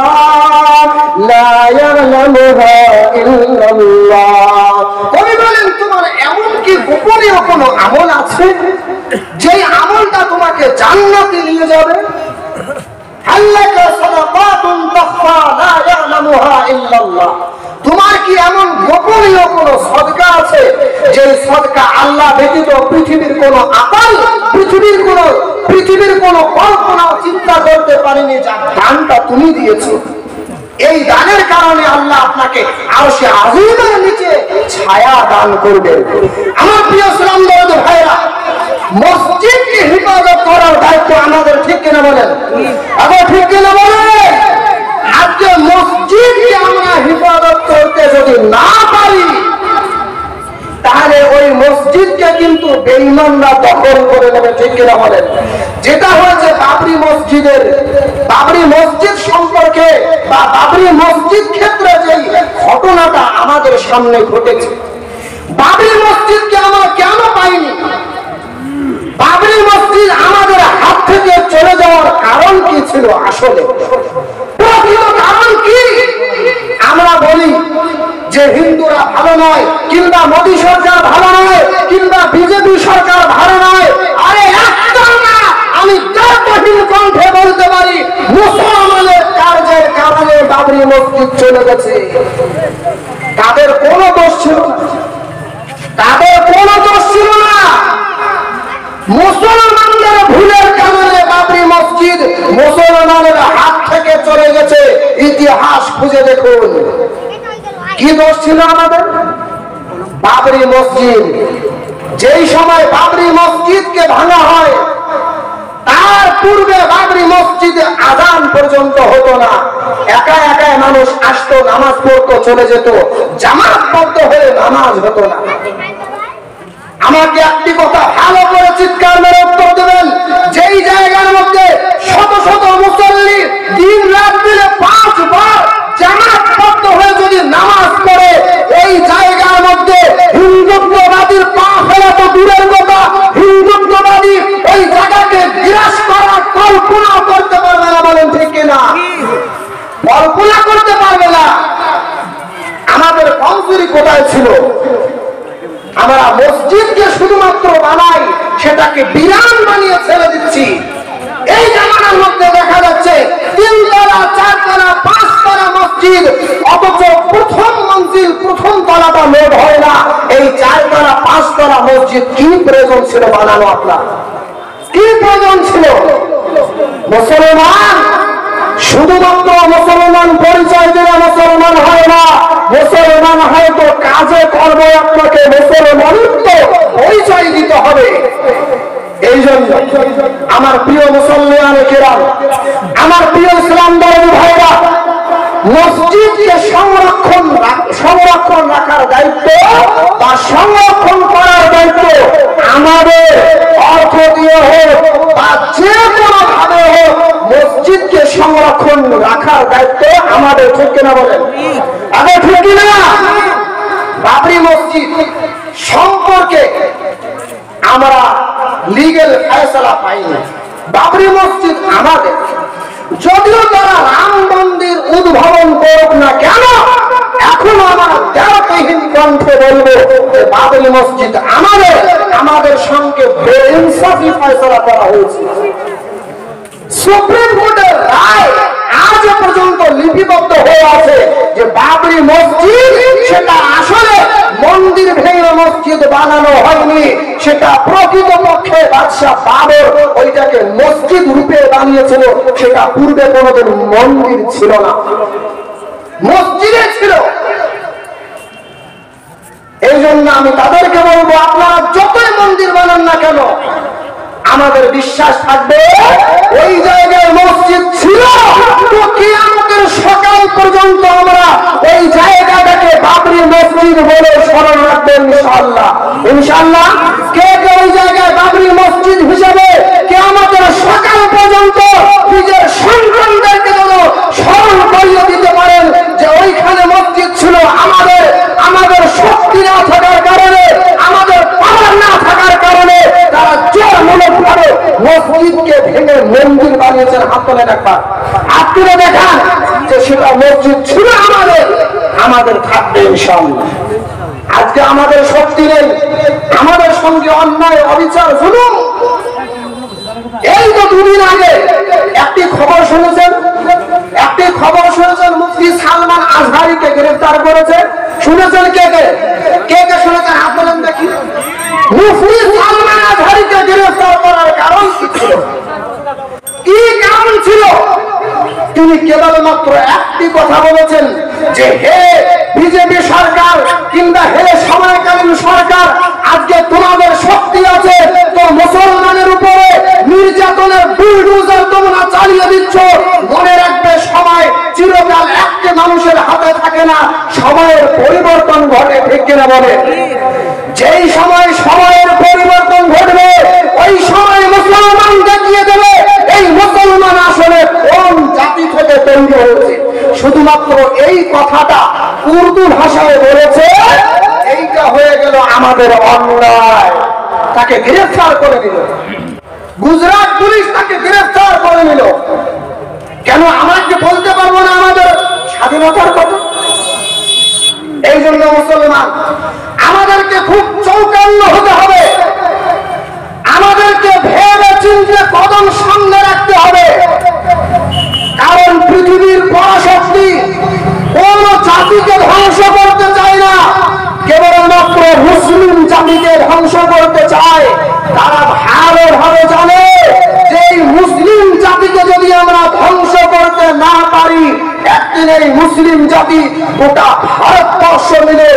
লা ইয়ালামুহা ইল্লাল্লাহ। কবি বলেন, তোমার এমন কি গোপনীয় কোনো আমল আছে যে আমলটা তোমাকে জান্নাতে নিয়ে যাবে? আল্লাকা সাদাকাতুন তাখফা লা ইয়ালামুহা ইল্লাল্লাহ। তোমার কি এমন গোপনীয় কোন সদকা আছে যে সদকা আল্লাহ ব্যতীত পৃথিবীর কোন আকাল, পৃথিবীর কোন কল্পনা চিন্তা করতে পারেনি, যার দানটা তুমি দিয়েছো? এই দানের কারণে আল্লাহ আপনাকে আরশে আযীমের নিচে ছায়া দান করবে। আমার প্রিয় ইসলামী ভাইরা, মসজিদকে হিফাজত করার দায়িত্ব আমাদের। ঠিক কিনা বলেন? আবার ঠিক কিনা বলেন? আজকে মসজিদকে আমরা হিফাজত করতে যদি না পারি, তাহলে ওই মসজিদকে কিন্তু বেঈমানরা দখল করে নেবে। ঠিক কিনা বলেন? যেটা হয়েছে বাবরি মসজিদ সম্পর্কে বা বাবরি মসজিদ ক্ষেত্রে যে ঘটনাটা আমাদের সামনে ঘটেছে, বাবরি মসজিদকে আমরা কেন পাইনি? বাবরি মসজিদ আমাদের হাত থেকে চলে যাওয়ার কারণ কি ছিল? আসলে কারণ কি? আমরা বলি যে হিন্দুরা ভালো নয়, কিংবা মোদী সরকার ভালো নয়, কিংবা বিজেপি সরকার ভালো নয়। আরে একটা না, আমি দায়িত্বহীন কণ্ঠে বলতে পারি মুসলমানের কার্যের কারণে বাবরি মসজিদ চলে গেছে। মুসলমানের হাত থেকে চলে গেছে। ইতিহাস খুঁজে দেখুন কি দোষ ছিল আমাদের। বাবরি মসজিদ, যেই সময় বাবরি মসজিদকে ভাঙা হয় তার পূর্বে বাবরি মসজিদে আযান পর্যন্ত হতো না। একা একা মানুষ আসতো, নামাজ পড়তো, চলে যেত, জামাতবদ্ধ হয়ে নামাজ হতো না। আমাকে একটি কথা ভালো করে চিৎকার মেরে উত্তর দেবেন, যেই জায়গার মধ্যে শত শত মুসল্লি দিন রাত মিলে 5 বার জামাতবদ্ধ হয়ে যদি নামাজ পড়ে, এই জায়গার মধ্যে হিন্দুত্ববাদীর পা ফেলা তো দূরের কথা, হিন্দুত্ববাদী ওই জায়গাকে বিরাজ করার কল্পনা করতে পারবে না। বলেন ঠিক কিনা? কল্পনা করতে পারবে না। আমাদের কমজোরি কোথায় ছিল? আমরা মসজিদকে শুধুমাত্র বানাই, সেটাকে বিরান বানিয়ে ছেড়ে দিচ্ছি। এই জামানার মধ্যে দেখা যাচ্ছে 3 তলা 4 তলা 5 তলা মসজিদ, অথচ প্রথম মঞ্জিল প্রথম তলাটা লোড হয় না। এই 4 তলা 5 তলা মসজিদ কি প্রয়োজন ছিল বানানো? আপনার কি প্রয়োজন ছিল? মুসলমান শুধুমাত্র মুসলমান পরিচয় দিলে মুসলমান হয় না। মুসলমান হয়তো কাজে কর্মে আপনাকে মুসলমানিত্ব পরিচয় দিতে হবে। এই জন্য আমার প্রিয় মুসলমানে কেরাম, আমার প্রিয় ইসলাম ধর্মী ভাইরা, মসজিদকে সংরক্ষণ রাখার দায়িত্ব বা সংরক্ষণ করার দায়িত্ব আমাদের। অর্থ দিয়ে হোক বা যে কোনো ভাবে হোক মসজিদকে সংরক্ষণ রাখার দায়িত্ব আমাদের। ঠিক কিনা বলেন? আগে ঠিক কিনা? বাবরি মসজিদ সম্পর্কে আমরা লিগ্যাল ফয়সালা পাইনি। বাবরি মসজিদ আমাদের, যদিও তারা রাম মন্দির উদ্ভাবন করুক না কেন, এখন আমার দ্বারকাহীন কণ্ঠে বলবো যে বাবরি মসজিদ আমাদের। আমাদের সঙ্গে বেইনসাফি ফয়সালা করা হয়েছে। সুপ্রিম কোর্টের রায় আজ পর্যন্ত লিপিবদ্ধ হয়ে আছে যে বাবরি মসজিদ সেটা আসলে মন্দির ভেঙে মসজিদ বানানো হয়নি, সেটা প্রকৃতপক্ষে বাদশাহ বাবর ওইটাকে মসজিদ রূপে বানিয়েছিল। সেটা পূর্বে কোনোদিন মন্দির ছিল না, মসজিদে ছিল। এই জন্য আমি তাদেরকে বলবো, আপনারা যতই মন্দির বানান না কেন, আমাদের বিশ্বাস থাকবে ওই জায়গায় মসজিদ ছিল। তো কিয়ামতের সকাল পর্যন্ত আমরা ওই জায়গাটাকে বাবরি মসজিদ বলে স্মরণ রাখবেন ইনশাআল্লাহ। ইনশাআল্লাহ কে কে ওই জায়গায় বাবরি মসজিদ হিসেবে কিয়ামতের সকাল পর্যন্ত নিজের সন্তানদেরকে যেন স্মরণ করিয়ে দিতে পারেন যে ওইখানে মসজিদ ছিল। আমাদের শক্তি না থাকার কারণে, আমাদের পাওয়ার না থাকার কারণে তারা জোর মূলক ভাবে মসজিদকে ভেঙে মন্দির বানিয়েছেন। হাত তুলে একবার, হাত তুলে দেখান যে সেটা মসজিদ ছিল আমাদের থাকবে ইনশাআল্লাহ। আজকে আমাদের শক্তি নেই, আমাদের সঙ্গে অন্যায় অবিচার জুলুম। এই তো 2 দিন আগে একটি খবর শুনেছেন, মুফতি সালমান আজহারিকে গ্রেফতার করেছে। শুনেছেন? কে কে শুনেছেন? হাত তোলেন দেখি। মুফতি সালমান আজহারিকে গ্রেফতার করার কারণ কি ছিল? কি কারণ ছিল? তিনি কেবলমাত্র একটি কথা বলেছেন যে হে বিজেপি সরকার কিংবা হে সময়কালীন সরকার, আজকে তোমাদের শক্তি আছে তো মুসলমানের উপরে নির্যাতনের বুলডোজার তোমরা চালিয়ে দিচ্ছ। মনে রাখবে, সময় চিরকাল একটা মানুষের হাতে থাকে না, সময়ের পরিবর্তন ঘটে। ঠিক কিনা বলে? যেই সময় সময়ের পরিবর্তন ঘটবে ওই সময় মুসলমান দেখিয়ে দেবে এই মুসলমান আসলে কোন জাতি থেকে তৈরি হয়েছে। শুধুমাত্র এই কথাটা উর্দু ভাষায় বলেছে, এইটা হয়ে গেল আমাদের অন্যায়। তাকে গ্রেফতার করে দিল, গুজরাট পুলিশ তাকে গ্রেফতার করে নিল। কেন? আমরা কি বলতে পারবো না আমাদের স্বাধীনতার কথা? এই জন্য মুসলমান আমাদেরকে খুব চৌকান্ন হতে হবে, আমাদেরকে ভেবে চিন্তে কদম সামনে রাখতে হবে। কারণ পৃথিবীর পরাশক্তি কোন জাতিকে ধ্বংস করতে চায় না, কেবলমাত্র মুসলিম জাতিকে ধ্বংস করতে চায়। তারা ভালোভাবে জানে যে এই মুসলিম জাতিকে যদি আমরা মুসলিম জাতি গোটা ভারতবর্ষ মিলে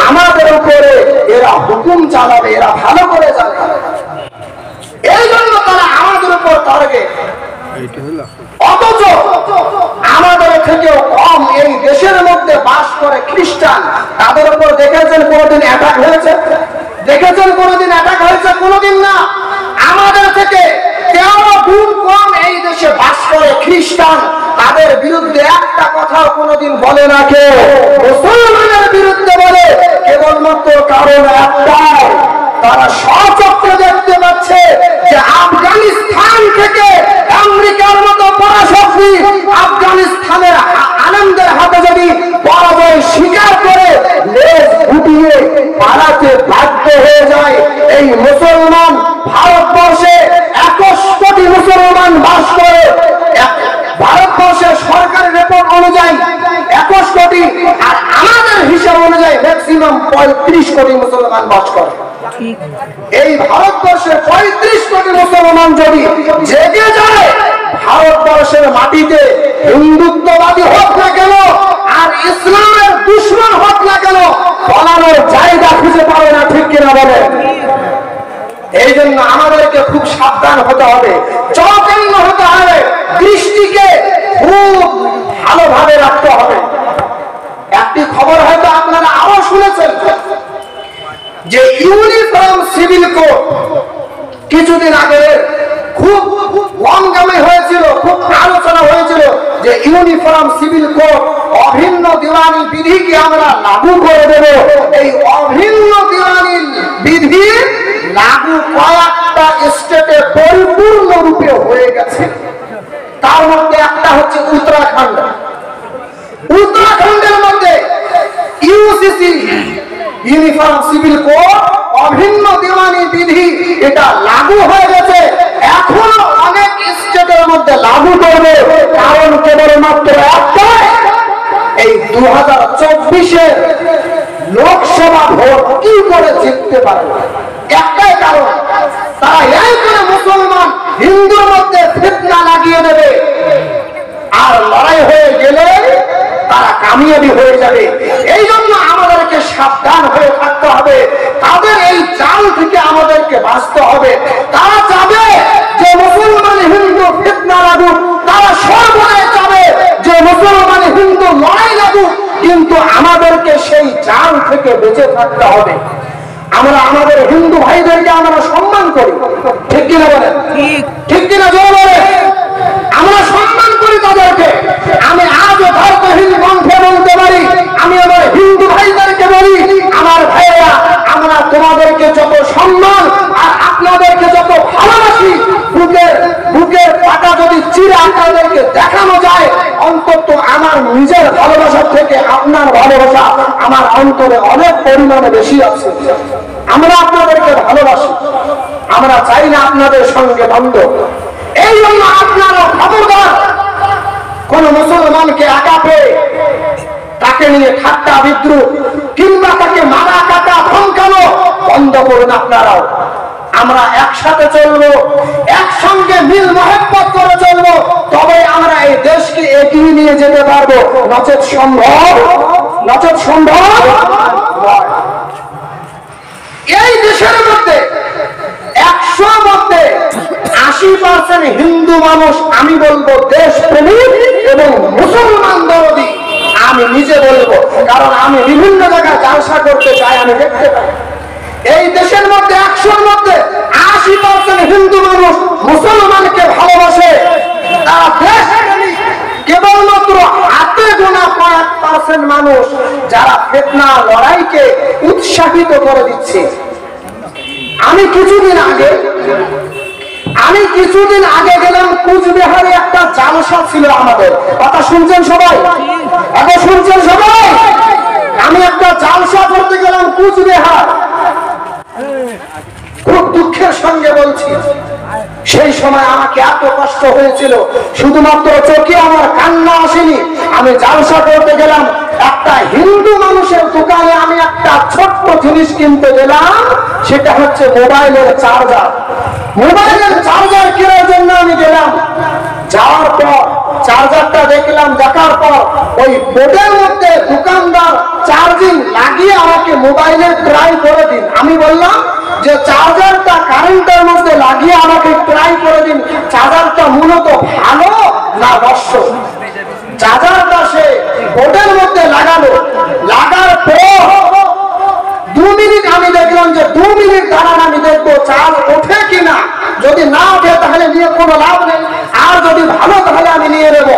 আমাদের উপরে এরা হুকুম চালাবে, এরা ভালো করে জানে। এই জন্য তারা আমাদের উপর টার্গেট। অথচ আমাদের থেকেও কম এই দেশের মধ্যে বাস করে খ্রিস্টান, তাদের উপর দেখেছেন কোনদিন অ্যাটাক হয়েছে? দেখেছেন কোনদিন অ্যাটাক হয়েছে? কোনদিন না। আমাদের থেকে 13 গুণ কম এই দেশে বাস করে খ্রিস্টান, তাদের বিরুদ্ধে একটা কথাও কোনদিন বলে না কেউ। মুসলমানের বিরুদ্ধে বলে কেবলমাত্র কারণ একটাই, তারা সচক্ষে দেখতে পাচ্ছে যে আফগানিস্তান থেকে আমেরিকার মতো পরাশক্তি আফগানিস্তানের আলেমদের হাতে যদি পরাজয় স্বীকার করে লেজ গুটিয়ে পালাতে বাধ্য হয়ে যায়। এই মুসলমান ভারতবর্ষে 21 কোটি মুসলমান বাস করে। ভারতবর্ষের সরকারি রিপোর্ট অনুযায়ী 21 কোটি, আর আমাদের হিসাব অনুযায়ী ম্যাক্সিমাম 35 কোটি মুসলমান বাস করে। এই ভারতবর্ষের 35 কোটি মুসলমান যদি জেগে যায়, ভারতবর্ষের মাটিতে হিন্দুত্ববাদী হোক না কেন আর ইসলামের দুশ্মন হোক না কেন, বলানোর জায়গা খুঁজে পাবে না। ঠিক কিনা বলেন? এই জন্য আমাদেরকে খুব সাবধান হতে হবে, চৌকন্ন্য হতে হবে, দৃষ্টিকে খুব ভালোভাবে রাখতে হবে। একটি খবর হয়তো আপনারা আরো শুনেছেন যে ইউনিফর্ম সিভিল কোড কিছুদিন আগে খুব হংগামে হয়েছিল, খুব আলোচনা হয়েছিল যে ইউনিফর্ম সিভিল কোড অভিন্ন দিওয়ানি বিধিকে আমরা লাগু করে দেব। এই অভিন্ন দিওয়ানি বিধি লাগু কয়েকটা স্টেটে পরিপূর্ণ রূপে হয়ে গেছে। তার মধ্যে একটা হচ্ছে উত্তরাখণ্ড। উত্তরাখণ্ডের মধ্যে ইউসিসি ইউনিফর্ম সিভিল কোড অভিন্ন দিওয়ানি বিধি এটা লাগু হয়ে গেছে। এখনো অনেক স্টেটের মধ্যে লাগু করবে, কারণ কেবলমাত্র একটাই, এই 2024-এর লোকসভা ভোট কি করে জিততে পারবে, একটাই কারণ, তারা এই করে মুসলমান হিন্দুর মধ্যে ফিতনা লাগিয়ে দেবে, আর লড়াই হয়ে গেলে তারা কামিয়াবি হয়ে যাবে। এই জন্য আমাদেরকে সাবধান হয়ে থাকতে হবে, তাদের এই জাল থেকে আমাদেরকে বাঁচতে হবে। তারা চাবে যে মুসলমান হিন্দু ফিতনা লাগুক, তারা সর্বদাই চাবে যে মুসলমান হিন্দু লড়াই লাগুক, কিন্তু আমাদেরকে সেই জাল থেকে বেঁচে থাকতে হবে। আমরা আমাদের হিন্দু ভাইদেরকে আমরা সম্মান করি, ঠিক কিনা বলেন? ঠিক কিনা জোর বলে? আমরা সম্মান করি তাদেরকে। আমি আজও ধর্মহীন কণ্ঠে বলতে পারি, আমি আমার হিন্দু ভাইদেরকে বলি, আমার ভাইয়েরা, আমরা তোমাদেরকে যত সম্মান আর আপনাদেরকে যত ভালোবাসি, বুকের পাটা যদি চিরে আপনাদেরকে দেখানো যায়, অন্তত আমার নিজের ভালোবাসার থেকে আপনার ভালোবাসা আমার অন্তরে অনেক পরিমাণে বেশি আছে। আমরা আপনাদেরকে ভালোবাসি, আমরা চাই না আপনাদের সঙ্গে দ্বন্দ্ব। এই জন্য আপনারা খবরদার কোন মুসলমানকে একা পেয়ে তাকে নিয়ে ঠাট্টা বিদ্রুপ কিংবা তাকে মারা কাটা ধমকানো বন্ধ করুন আপনারাও। আমরা একসাথে চলবো, একসঙ্গে মিল মহব্বত করে চলবো, তবে আমরা এই দেশকে এগিয়ে নিয়ে যেতে পারবো। নচেত সম্ভব এই দেশের মধ্যে 100 মধ্যে 80% হিন্দু মানুষ, আমি বলবো দেশ প্রেমিক এবং মুসলমান দরদি। আমি নিজে বলবো, কারণ আমি বিভিন্ন জায়গায় জালসা করতে চাই, আমি দেখতে পাই এই দেশের মধ্যে 100-র মধ্যে 80% হিন্দু মানুষ মুসলমানকে ভালোবাসে, তারা দেশ প্রেমিক। কেবলমাত্র হাতে গোনা কয়েক% মানুষ যারা ফিতনা লড়াইকে উৎসাহিত করে দিচ্ছে। আমি কিছুদিন আগে গেলাম কুচবিহারে, একটা জালসা ছিল আমাদের। কথা শুনছেন সবাই? এখন শুনছেন সবাই? আমি একটা জালসা করতে গেলাম কুচবিহার। খুব দুঃখের সঙ্গে বলছি, সেই সময় আমাকে এত কষ্ট হয়েছিল, শুধুমাত্র চোখে আমার কান্না আসেনি। আমি জালসা করতে গেলাম, একটা হিন্দু মানুষের দোকানে আমি একটা ছোট্ট জিনিস কিনতে গেলাম, সেটা হচ্ছে মোবাইলের চার্জার। মোবাইলের চার্জার কেনার জন্য আমি গেলাম। যাওয়ার পর চার্জারটা দেখলাম, দেখার পর ওই বোর্ডের মধ্যে দোকানদার চার্জিং লাগিয়ে আমাকে মোবাইলে ট্রাই করে দিন। আমি বললাম যে চার্জারটা কারেন্টের মধ্যে লাগিয়ে আমাকে ট্রাই করে দিন, চার্জারটা মূলত ভালো না নষ্ট। চার্জারটা সে বোর্ডের মধ্যে লাগালো, লাগার পর 2 মিনিট আমি দেখলাম যে 2 মিনিট দাঁড়ান, আমি দেখবো চার্জ ওঠে কিনা। যদি না ওঠে তাহলে নিয়ে কোনো লাভ নেই, আর যদি ভালো তাহলে আমি নিয়ে নেব।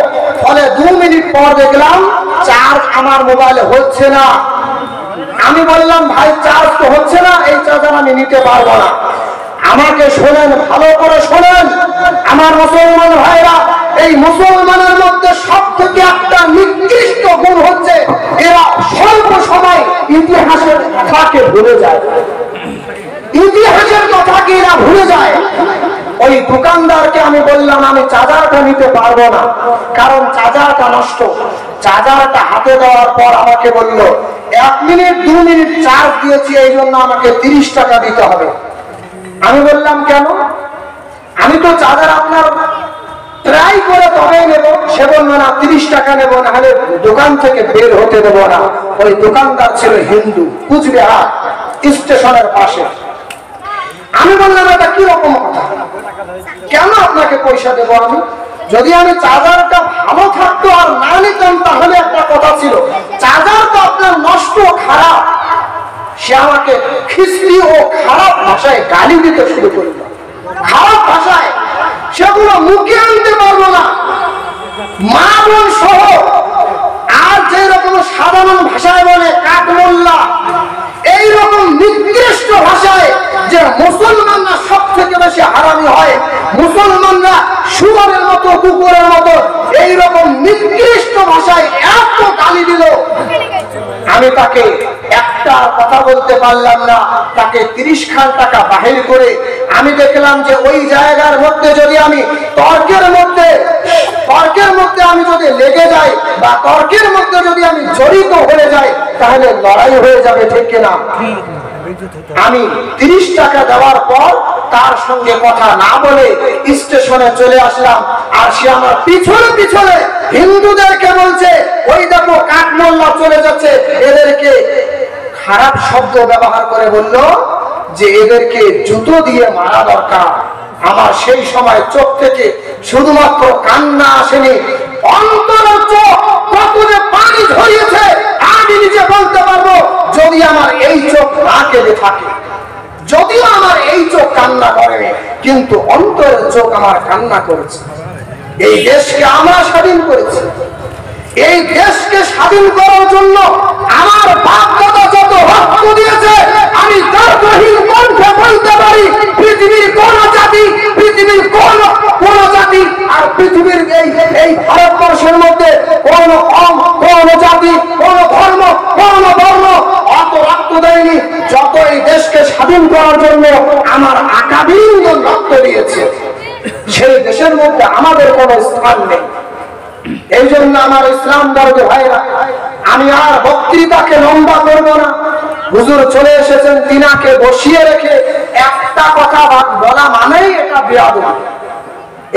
ফলে 2 মিনিট পর দেখলাম চার্জ আমার মোবাইলে হচ্ছে না। আমি বললাম ভাই চার্জ তো হচ্ছে না, এই চার্জার আমি নিতে পারবো না। আমাকে শোনেন, ভালো করে শোনেন আমার মুসলমান ভাইরা, এই মুসলমানের মধ্যে সব থেকে একটা নিকৃষ্ট গুণ হচ্ছে এরা স্বল্প সময় ইতিহাসের কথাকে ভুলে যায়। ইতিহাসের কথাকে এরা ভুলে যায়। ওই দোকানদারকে আমি বললাম আমি চার্জারটা নিতে পারবো না, কারণ চার্জারটা নষ্ট। চার্জারটা হাতে দেওয়ার পর আমাকে বলল 1 মিনিট 2 মিনিট চার্জ দিয়েছি, এই জন্য আমাকে 30 টাকা দিতে হবে। আমি বললাম কেন? আমি তো চার্জার আপনার ট্রাই করে তবেই নেব। সে বলল না 30 টাকা নেব, না হলে দোকান থেকে বের হতে দেব না। ওই দোকানদার ছিল হিন্দু, কুচবিহার স্টেশনের পাশে। আমি বললাম এটা কি রকম কথা, কেন আপনাকে পয়সা দেব আমি? যদি আমি চার্জারটা ভালো থাকতো আর না নিতাম তাহলে একটা কথা ছিল, চার্জার তো আপনার নষ্ট খারাপ। সে আমাকে খিস্তি ও খারাপ ভাষায় গালি দিতে শুরু করল, খারাপ ভাষায়, সেগুলো মুখে আনতে পারবো না, মা বোন সহ। আর যেরকম সাধারণ ভাষায় বলে কাঠমোল্লা, এইরকম নিকৃষ্ট ভাষায় যে মুসলমানরা সব থেকে বেশি হারামি হয়, মুসলমানরা শুয়োরের মতো কুকুরের মতো, এইরকম নিকৃষ্ট ভাষায় এত গালি দিল। আমি তাকে একটা কথা বলতে পারলাম না, তাকে 30 খান টাকা বাহির করে আমি দেখলাম যে ওই জায়গার মধ্যে যদি আমি তর্কের মধ্যে আমি যদি লেগে যাই বা তর্কের মধ্যে যদি আমি জড়িত হয়ে যাই তাহলে লড়াই হয়ে যাবে, ঠিক কিনা? আমি 30 টাকা দেওয়ার পর তার সঙ্গে কথা না বলে স্টেশনে চলে আসলাম। আর সে আমার পিছনে পিছনে হিন্দুদেরকে বলছে ওই দেখো কাঠমোল্লা চলে যাচ্ছে, এদেরকে খারাপ শব্দ ব্যবহার করে বলল যে এদেরকে জুতো দিয়ে মারা দরকার। আমার সেই সময় চোখ থেকে শুধুমাত্র কান্না আসেনি, অন্তরের চোখ কত যে পানি ঝরিয়েছে আমি নিজে বলতে পারবো। যদি আমার এই চোখ না কেঁদে থাকে, যদিও আমার এই চোখ কান্না করে, কিন্তু অন্তরের চোখ আমার কান্না করেছে। এই দেশকে আমরা স্বাধীন করেছি, এই দেশকে স্বাধীন করার জন্য আমার বাপ দাদা যত রক্ত দিয়েছে আমি দর্পহীন কণ্ঠে বলতে পারি পৃথিবীর কোন জাতি, পৃথিবীর কোন জাতি আর পৃথিবীর এই ভারতবর্ষের মধ্যে কোন জাতি, কোন ধর্ম, কোন বর্ণ অত রক্ত দেয়নি যত এই দেশকে স্বাধীন করার জন্য আমার আকাবিরগণ রক্ত দিয়েছে। সেই দেশের মধ্যে আমাদের কোনো স্থান নেই। এই জন্য আমার ইসলাম দরদি ভাইরা, আমি আর বক্তৃতাকে লম্বা করব না। হুজুর চলে এসেছেন, তিনাকে বসিয়ে রেখে একটা কথা বলা মানেই এটা বেয়াদবি।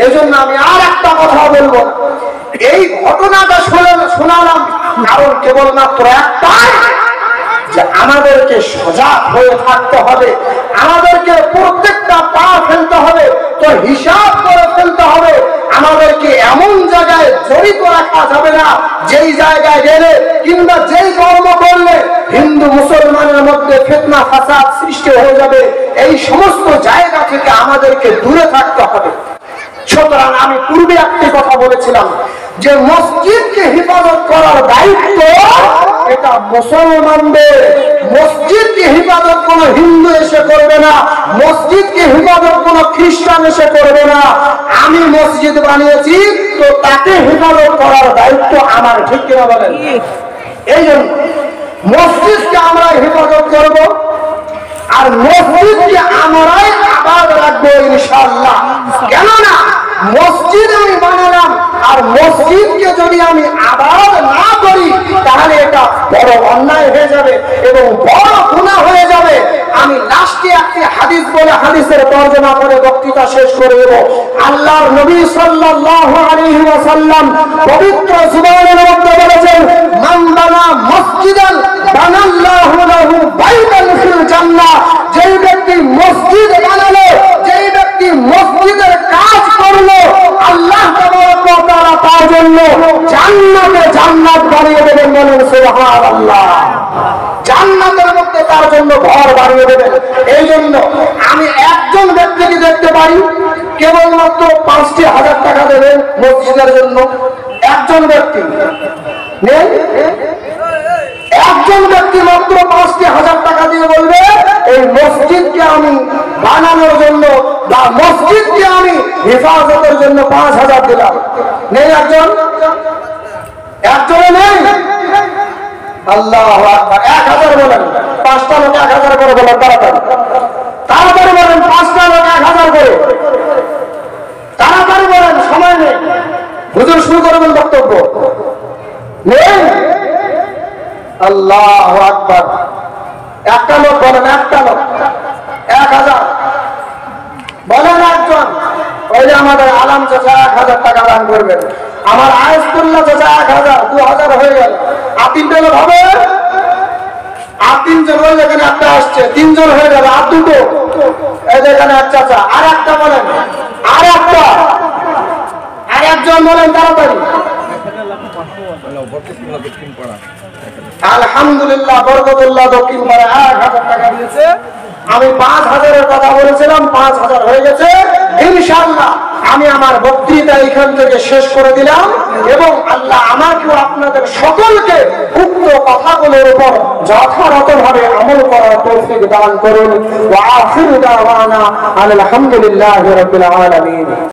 এই জন্য আমি আর একটা কথা বলবো না। এই ঘটনাটা শোনালাম কারণ কেবলমাত্র একটাই, যে আমাদেরকে সজাগ হয়ে থাকতে হবে, আমাদেরকে প্রত্যেকটা পা ফেলতে হবে, তো হিসাব করে ফেলতে হবে। আমাদেরকে এমন জায়গায় জড়িত রাখা যাবে না যেই জায়গায় গেলে কিংবা যেই কর্ম করলে হিন্দু মুসলমানের মধ্যে ফিতনা ফাসাদ সৃষ্টি হয়ে যাবে। এই সমস্ত জায়গা থেকে আমাদেরকে দূরে থাকতে হবে। সুতরাং আমি পূর্বে একটি কথা বলেছিলাম যে মসজিদকে হেফাজত করার দায়িত্ব এটা মুসলমানদের। মসজিদকে হেফাজত কোন হিন্দু এসে করবে না, মসজিদকে হেফাজত কোন খ্রিস্টান এসে করবে না। আমি মসজিদ বানিয়েছি তো তাকে হেফাজত করার দায়িত্ব আমার, ঠিক কিনা বলেন? এই জন্য মসজিদকে আমরা হেফাজত করব আর মসজিদকে আমরাই আবাদ রাখবো ইনশাআল্লাহ। কেননা মসজিদ আমি বানালাম আর মসজিদকে যদি আমি আবাদ না করি তাহলে এটা বড় অন্যায় হয়ে যাবে এবং বড় গুনাহ হয়ে যাবে। আমি লাস্টে একটি হাদিস বলে হাদিসের তর্জমা করে বক্তৃতা শেষ করে দেব। আল্লাহর নবী সাল্লাল্লাহু আলাইহি ওয়াসাল্লাম পবিত্র জুবানের মধ্যে বলেছেন, মান বানা মসজিদান বানাল্লাহু লাহু বাইতান ফিল জান্নাহ। যেই ব্যক্তি মসজিদ বানালো, যেই ব্যক্তি মসজিদের কাজ করলো, আল্লাহ তাবারক ওয়া তাআলা তার জন্য জান্নাতে জান্নাত বানিয়ে দেবেন। বলেন সুবহানাল্লাহ। জান্নাতের মধ্যে তার জন্য ঘর বানিয়ে দেবেন। এই জন্য আমি একজন ব্যক্তিকে দেখতে পারি কেবলমাত্র ৫,০০০ টাকা দেবেন মসজিদের জন্য। একজন ব্যক্তি নেই, একজন ব্যক্তি মাত্র ৫,০০০ টাকা দিয়ে বলবে এই মসজিদকে আমি বানানোর জন্য বা মসজিদকে আমি হেফাজতের জন্য ৫,০০০ দিলাম। নেই একজন? একজনে নেই? আল্লাহু আকবার। ১,০০০ বলেন, ৫টা লোক ১,০০০ করে বলেন, তাড়াতাড়ি তাড়াতাড়ি বলেন, ৫টা লোক ১,০০০ করে তাড়াতাড়ি বলেন, সময় নেই। হুজুর শুরু করবেন বক্তব্য। নেই? আল্লাহু আকবার। একটা লোক বলেন, একটা লোক ১,০০০ বলেন একজন। ওই যে আমাদের আলাম চাচা ১,০০০ টাকা দান করবেন, আমার আয়েশতুল্লাহ চাচা ১,০০০, ২,০০০ হয়ে গেল। আর ৩টে লোক হবে? আর ৩জন হয়ে যেখানে একটা আসছে, ৩জন হয়ে যাবে। আর ২টো, এই যেখানে এক চাচা। আর একটা বলেন, আর একটা, আর একজন বলেন তাড়াতাড়ি। আলহামদুলিল্লাহ, বরকতুল্লাহ দক্ষিণ পাড়া ১,০০০ টাকা দিয়েছে। আমি ৫,০০০-এর কথা বলেছিলাম, ৫,০০০ হয়ে গেছে। ইনশাআল্লাহ আমি আমার বক্তৃতা এখান থেকে শেষ করে দিলাম এবং আল্লাহ আমাকেও আপনাদের সকলকে উক্ত কথাগুলোর উপর যথাযথভাবে আমল করার তৌফিক দান করুন। ওয়া আখিরু দাওয়ানা আলহামদুলিল্লাহি রাব্বিল আলামিন।